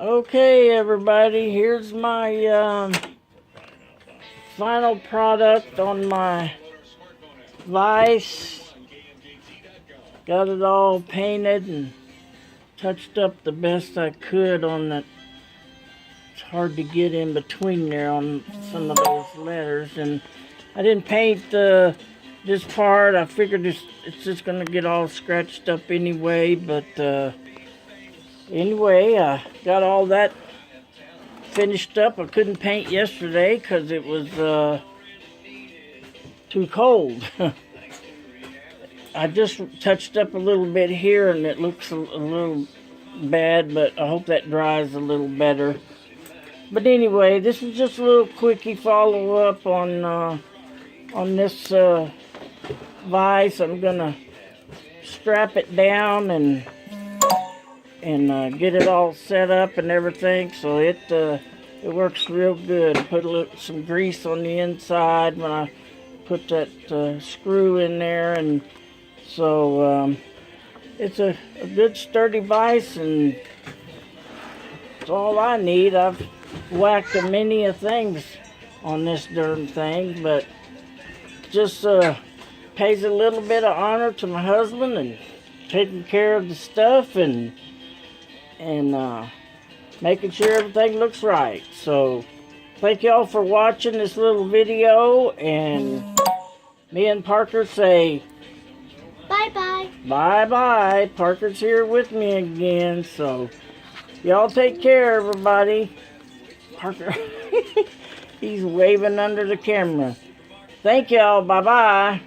Okay, everybody, here's my final product on my vise. Got it all painted and touched up the best I could on that. It's hard to get in between there on some of those letters, and I didn't paint this part. I figured it's just gonna get all scratched up anyway, but anyway, I got all that finished up. I couldn't paint yesterday because it was too cold. I just touched up a little bit here and it looks a little bad, but I hope that dries a little better. But anyway, this is just a little quickie follow-up on this vise. I'm gonna strap it down and get it all set up and everything, so it works real good. Put some grease on the inside when I put that screw in there, and so it's a good sturdy vise, and it's all I need. I've whacked many of things on this darn thing, but just pays a little bit of honor to my husband and taking care of the stuff and making sure everything looks right. So thank y'all for watching this little video, and me and Parker say bye-bye. Bye-bye. Parker's here with me again, so y'all take care, everybody. Parker, he's waving under the camera. Thank y'all. Bye-bye.